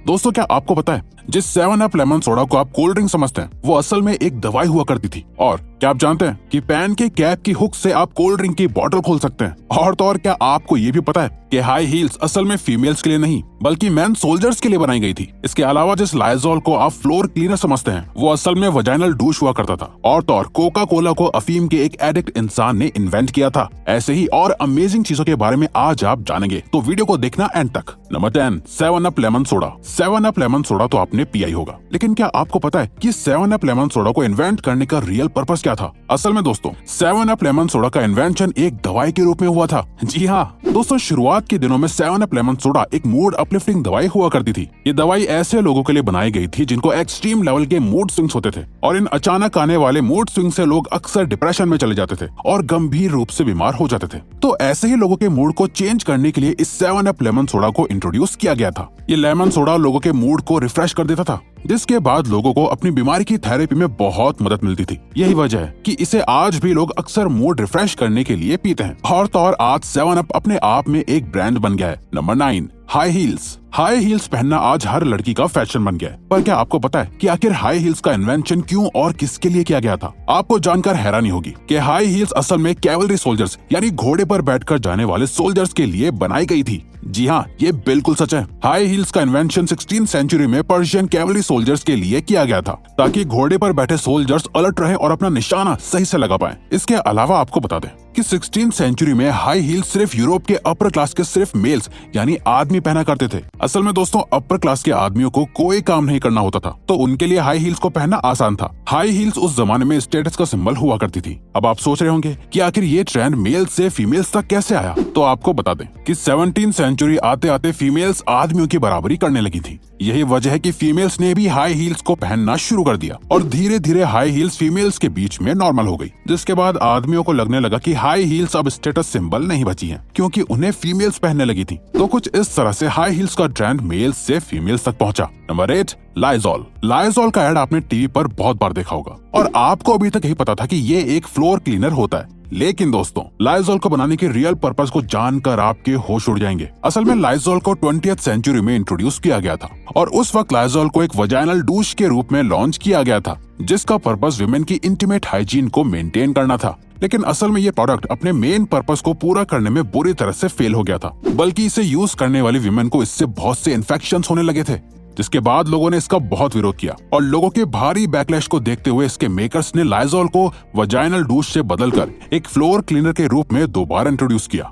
दोस्तों क्या आपको पता है जिस 7 अप लेमन सोडा को आप कोल्ड ड्रिंक समझते हैं वो असल में एक दवाई हुआ करती थी। और क्या आप जानते हैं कि पेन के कैप की हुक से आप कोल्ड ड्रिंक की बोतल खोल सकते हैं। और तो और क्या आपको ये भी पता है कि हाई हील्स असल में फीमेल्स के लिए नहीं बल्कि मैन सोल्जर्स के लिए बनाई गई थी। इसके अलावा जिस लाइजॉल को आप फ्लोर क्लीनर समझते हैं वो असल में वजाइनल डूश हुआ करता था। और तो और कोका कोला को अफीम के एक एडिक्ट इंसान ने इन्वेंट किया था। ऐसे ही और अमेजिंग चीजों के बारे में आज आप जानेंगे, तो वीडियो को देखना एंड तक। Number 10, 7 up lemon soda. 7 up lemon soda तो आपने पिया ही होगा, लेकिन क्या आपको पता है कि 7 अप लेमन सोडा को इन्वेंट करने का रियल पर्पस क्या था? असल में दोस्तों 7 अप लेमन सोडा का इन्वेंशन एक दवाई के रूप में हुआ था। जी हाँ दोस्तों, शुरुआत के दिनों में 7 अप लेमन सोडा एक मूड अपलिफ्टिंग दवाई हुआ करती थी। ये दवाई ऐसे लोगों के लिए बनाई गई थी जिनको एक्सट्रीम लेवल के मूड स्विंग्स होते थे, और इन अचानक आने वाले मूड स्विंग से लोग अक्सर डिप्रेशन में चले जाते थे और गंभीर रूप से बीमार हो जाते थे। तो ऐसे ही लोगों के मूड को चेंज करने के लिए इस 7 अप लेमन सोडा को इंट्रोड्यूस किया गया था। ये लेमन सोडा लोगों के मूड को रिफ्रेश कर देता था, जिसके बाद लोगों को अपनी बीमारी की थेरेपी में बहुत मदद मिलती थी। यही वजह है कि इसे आज भी लोग अक्सर मूड रिफ्रेश करने के लिए पीते हैं। और तो और आज 7 अप अपने आप में एक ब्रांड बन गया है। Number 9, high heels. High heels पहनना आज हर लड़की का फैशन बन गया है। पर क्या आपको पता है कि आखिर हाई हील्स का इन्वेंशन क्यों और किसके लिए किया गया था? आपको जानकर हैरानी होगी कि हाई हील्स असल में कैवलरी सोल्जर्स यानी घोड़े पर बैठकर जाने वाले सोल्जर्स के लिए बनाई गई थी। जी हाँ, ये बिल्कुल सच है। हाई हील्स का इन्वेंशन 16वीं सेंचुरी में पर्शियन कैवलरी सोल्जर्स के लिए किया गया था, ताकि घोड़े पर बैठे सोल्जर्स अलर्ट रहें और अपना निशाना सही से लगा पाएं। इसके अलावा आपको बता दें कि 16वीं सेंचुरी में हाई हील सिर्फ यूरोप के अपर क्लास के सिर्फ मेल्स यानी आदमी पहना करते थे। असल में दोस्तों अपर क्लास के आदमियों को कोई काम नहीं करना होता था, तो उनके लिए हाई हील्स को पहनना आसान था। हाई हील्स उस जमाने में स्टेटस का सिंबल हुआ करती थी। अब आप सोच रहे होंगे कि आखिर ये ट्रेंड मेल्स से फीमेल्स तक कैसे आया? तो आपको बता दें कि 17वीं सेंचुरी आते आते फीमेल्स आदमियों की बराबरी करने लगी थी। यही वजह है कि फीमेल्स ने भी हाई हील्स को पहनना शुरू कर दिया और धीरे धीरे हाई हील्स फीमेल्स के बीच में नॉर्मल हो गई, जिसके बाद आदमियों को लगने लगा कि हाई हील्स अब स्टेटस सिंबल नहीं बची हैं, क्योंकि उन्हें फीमेल्स पहनने लगी थी। तो कुछ इस तरह से हाई हील्स का ट्रेंड मेल्स से फीमेल्स तक पहुंचा। Number 8, Lysol. लाइजॉल का ऐड आपने टीवी पर बहुत बार देखा होगा और आपको अभी तक यही पता था कि ये एक फ्लोर क्लीनर होता है। लेकिन दोस्तों लाइजॉल को बनाने के रियल पर्पस को जानकर आपके होश उड़ जाएंगे। असल में लाइजॉल को 20वीं सेंचुरी में इंट्रोड्यूस किया गया था और उस वक्त लाइजॉल को एक वजाइनल डूश के रूप में लॉन्च किया गया था, जिसका पर्पस विमेन की इंटीमेट हाइजीन को मेंटेन करना था। लेकिन असल में ये प्रोडक्ट अपने मेन पर्पस को पूरा करने में बुरी तरह से फेल हो गया था, बल्कि इसे यूज करने वाली विमेन को इससे बहुत से इन्फेक्शंस होने लगे थे, जिसके बाद लोगों ने इसका बहुत विरोध किया और लोगों के भारी बैकलैश को देखते हुए इसके मेकर्स ने लाइजॉल को वजाइनल डूश से बदलकर एक फ्लोर क्लीनर के रूप में दोबारा इंट्रोड्यूस किया।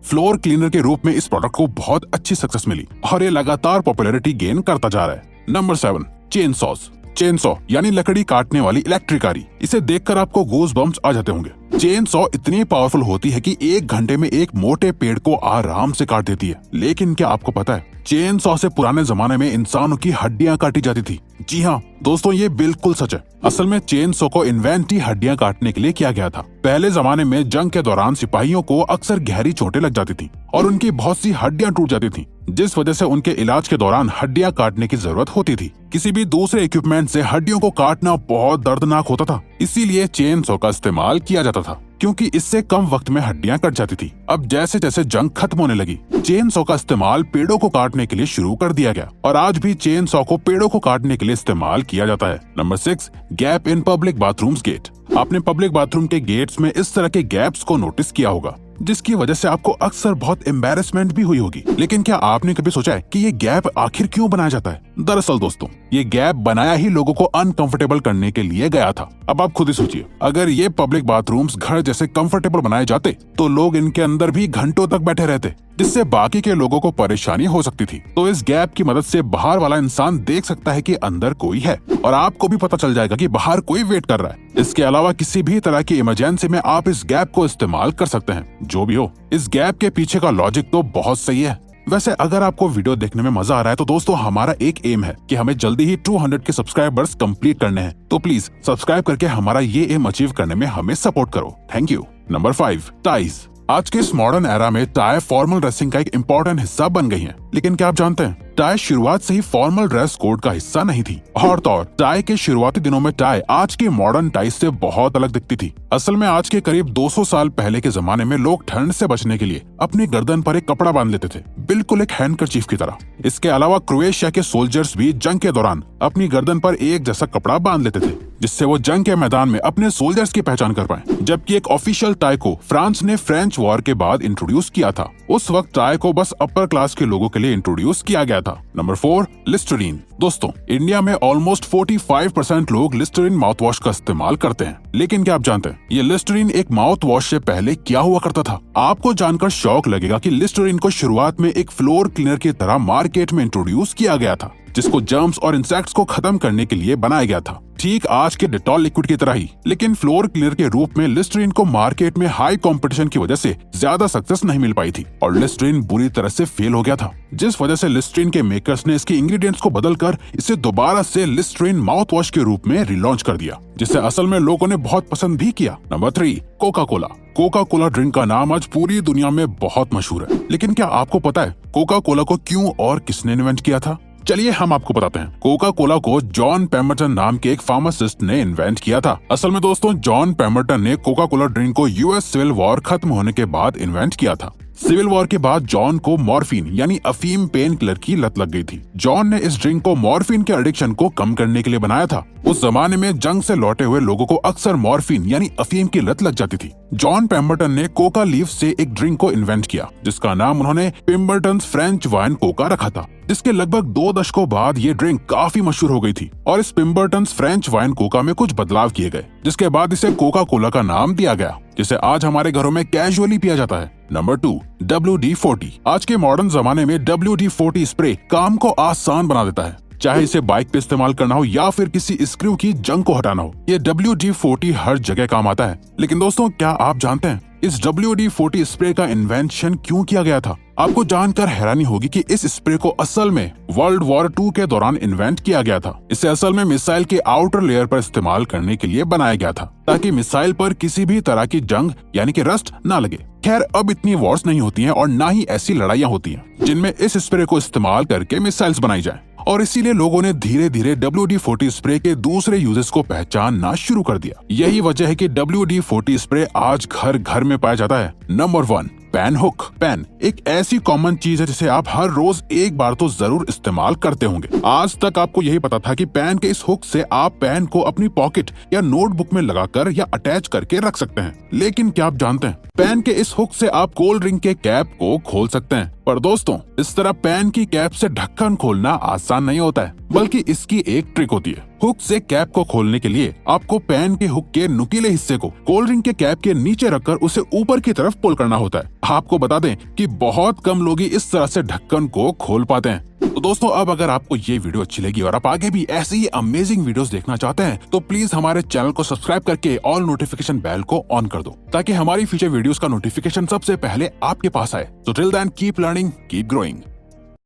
फ्लोर क्लीनर के रूप में इस प्रोडक्ट को बहुत अच्छी सक्सेस मिली और ये लगातार पॉपुलैरिटी गेन करता जा रहा है। Number 7, chain sauce. Chain saw यानी लकड़ी काटने वाली इलेक्ट्रिक आरी। इसे देखकर आपको गूज बम्प्स आ जाते होंगे। चेन सॉ इतनी पावरफुल होती है कि 1 घंटे में एक मोटे पेड़ को आराम से काट देती है। लेकिन क्या आपको पता है चेन सॉ से पुराने जमाने में इंसानों की हड्डियां काटी जाती थी। जी हाँ दोस्तों, ये बिल्कुल सच है। असल में चेन सॉ को इन्वेंट ही हड्डियां काटने के लिए किया गया था। पहले जमाने में जंग के दौरान सिपाहियों को अक्सर गहरी चोटें लग जाती थी और उनकी बहुत सी हड्डियां टूट जाती थी, जिस वजह से उनके इलाज के दौरान हड्डियां काटने की जरूरत होती थी। किसी भी दूसरे इक्विपमेंट से हड्डियों को काटना बहुत दर्दनाक होता था, इसीलिए चेन सॉ का इस्तेमाल किया जाता था, क्योंकि इससे कम वक्त में हड्डियां कट जाती थी। अब जैसे जैसे जंग खत्म होने लगी, चेन सॉ का इस्तेमाल पेड़ों को काटने के लिए शुरू कर दिया गया और आज भी चेन सॉ को पेड़ों को काटने के लिए इस्तेमाल किया जाता है। Number 6, gap in public bathrooms gate. आपने पब्लिक बाथरूम के गेट्स में इस तरह के गैप्स को नोटिस किया होगा, जिसकी वजह से आपको अक्सर बहुत एम्बैरेसमेंट भी हुई होगी। लेकिन क्या आपने कभी सोचा है कि ये गैप आखिर क्यों बनाया जाता है? दरअसल दोस्तों ये गैप बनाया ही लोगों को अनकंफर्टेबल करने के लिए गया था। अब आप खुद ही सोचिए, अगर ये पब्लिक बाथरूम्स घर जैसे कंफर्टेबल बनाए जाते तो लोग इनके अंदर भी घंटों तक बैठे रहते, जिससे बाकी के लोगों को परेशानी हो सकती थी। तो इस गैप की मदद से बाहर वाला इंसान देख सकता है कि अंदर कोई है और आपको भी पता चल जाएगा कि बाहर कोई वेट कर रहा है। इसके अलावा किसी भी तरह की इमरजेंसी में आप इस गैप को इस्तेमाल कर सकते हैं। जो भी हो, इस गैप के पीछे का लॉजिक तो बहुत सही है। वैसे अगर आपको वीडियो देखने में मजा आ रहा है तो दोस्तों हमारा एक एम है कि हमें जल्दी ही 200 के सब्सक्राइबर्स कंप्लीट करने हैं, तो प्लीज सब्सक्राइब करके हमारा ये एम अचीव करने में हमें सपोर्ट करो। Thank you. Number 5, ties. आज के इस मॉडर्न एरा में टाई फॉर्मल ड्रेसिंग का एक इम्पोर्टेंट हिस्सा बन गई हैं। लेकिन क्या आप जानते हैं, टाई शुरुआत से ही फॉर्मल ड्रेस कोड का हिस्सा नहीं थी। और तो और टाई के शुरुआती दिनों में टाई आज की मॉडर्न टाई से बहुत अलग दिखती थी। असल में आज के करीब 200 साल पहले के जमाने में लोग ठंड से बचने के लिए अपनी गर्दन पर एक कपड़ा बांध लेते थे, बिल्कुल एक हैंडकरचीफ की तरह। इसके अलावा क्रोएशिया के सोल्जर्स भी जंग के दौरान अपनी गर्दन पर एक जैसा कपड़ा बांध लेते थे, जिससे वो जंग के मैदान में अपने सोल्जर्स की पहचान कर पाए। जबकि एक ऑफिशियल टाई को फ्रांस ने फ्रेंच वॉर के बाद इंट्रोड्यूस किया था। उस वक्त टाई को बस अपर क्लास के लोगों के लिए इंट्रोड्यूस किया गया था। Number 4, Listerine. दोस्तों, इंडिया में ऑलमोस्ट 45% लोग लिस्टरीन माउथ वॉश का इस्तेमाल करते हैं। लेकिन क्या आप जानते हैं, ये लिस्टरीन एक माउथ वॉश से पहले क्या हुआ करता था? आपको जानकर शौक लगेगा कि लिस्टरीन को शुरुआत में एक फ्लोर क्लीनर की तरह मार्केट में इंट्रोड्यूस किया गया था, जिसको जर्म्स और इंसेक्ट्स को खत्म करने के लिए बनाया गया था, ठीक आज के डेटॉल लिक्विड की तरह ही। लेकिन फ्लोर क्लीनर के रूप में लिस्टरीन को मार्केट में हाई कंपटीशन की वजह से ज्यादा सक्सेस नहीं मिल पाई थी और लिस्टरीन बुरी तरह से फेल हो गया था, जिस वजह से लिस्टरीन के मेकर्स ने इसके इंग्रेडिएंट्स को बदलकर इसे दोबारा से लिस्टरीन माउथ वॉश के रूप में रिलॉन्च कर दिया, जिसे असल में लोगों ने बहुत पसंद भी किया। Number 3, Coca Cola. Coca Cola drink का नाम आज पूरी दुनिया में बहुत मशहूर है। लेकिन क्या आपको पता है कोका कोला को क्यों और किसने इन्वेंट किया था? चलिए हम आपको बताते हैं। कोका कोला को जॉन पेमरटन नाम के एक फार्मासिस्ट ने इन्वेंट किया था। असल में दोस्तों, जॉन पेमरटन ने कोका कोला ड्रिंक को यूएस सिविल वॉर खत्म होने के बाद इन्वेंट किया था। सिविल वॉर के बाद जॉन को मॉर्फिन यानी अफीम पेन किलर की लत लग गई थी। जॉन ने इस ड्रिंक को मॉर्फिन के एडिक्शन को कम करने के लिए बनाया था। उस जमाने में जंग से लौटे हुए लोगों को अक्सर मॉर्फिन यानी अफीम की लत लग जाती थी। जॉन पेम्बरटन ने कोका लीफ से एक ड्रिंक को इन्वेंट किया, जिसका नाम उन्होंने पेम्बरटन फ्रेंच वाइन कोका रखा था। जिसके लगभग 2 दशकों बाद ये ड्रिंक काफी मशहूर हो गई थी और इस पेम्बरटन फ्रेंच वाइन कोका में कुछ बदलाव किए गए, जिसके बाद इसे कोका कोला का नाम दिया गया, जिसे आज हमारे घरों में कैजुअली पिया जाता है। Number 2, WD-40। आज के मॉडर्न जमाने में WD-40 स्प्रे काम को आसान बना देता है, चाहे इसे बाइक पे इस्तेमाल करना हो या फिर किसी स्क्रू की जंग को हटाना हो। ये WD-40 हर जगह काम आता है। लेकिन दोस्तों, क्या आप जानते हैं इस WD-40 स्प्रे का इन्वेंशन क्यों किया गया था? आपको जानकर हैरानी होगी कि इस स्प्रे को असल में वर्ल्ड वॉर 2 के दौरान इन्वेंट किया गया था। इसे असल में मिसाइल के आउटर लेयर पर इस्तेमाल करने के लिए बनाया गया था, ताकि मिसाइल पर किसी भी तरह की जंग यानी कि रस्ट ना लगे। खैर, अब इतनी वॉर्स नहीं होती हैं और ना ही ऐसी लड़ाइयाँ होती हैं जिनमें इस स्प्रे को इस्तेमाल करके मिसाइल्स बनाई जाए, और इसीलिए लोगों ने धीरे धीरे WD-40 स्प्रे के दूसरे यूजेस को पहचानना शुरू कर दिया। यही वजह है कि WD-40 स्प्रे आज घर घर में पाया जाता है। Number 1, pen hook. पेन एक ऐसी कॉमन चीज है जिसे आप हर रोज एक बार तो जरूर इस्तेमाल करते होंगे। आज तक आपको यही पता था कि पेन के इस हुक से आप पेन को अपनी पॉकेट या नोटबुक में लगाकर या अटैच करके रख सकते हैं। लेकिन क्या आप जानते हैं, पेन के इस हुक से आप कोल्ड ड्रिंक के कैप को खोल सकते हैं। पर दोस्तों, इस तरह पेन की कैप से ढक्कन खोलना आसान नहीं होता है, बल्कि इसकी एक ट्रिक होती है। हुक से कैप को खोलने के लिए आपको पेन के हुक के नुकीले हिस्से को कोल्ड ड्रिंक के कैप के नीचे रखकर उसे ऊपर की तरफ पुल करना होता है। आपको बता दें कि बहुत कम लोग ही इस तरह से ढक्कन को खोल पाते हैं। तो दोस्तों, अब अगर आपको ये वीडियो अच्छी लगी और आप आगे भी ऐसी ही अमेजिंग वीडियोस देखना चाहते हैं, तो प्लीज हमारे चैनल को सब्सक्राइब करके ऑल नोटिफिकेशन बेल को ऑन कर दो, ताकि हमारी फ्यूचर वीडियोस का नोटिफिकेशन सबसे पहले आपके पास आए। So till then, keep learning, keep growing.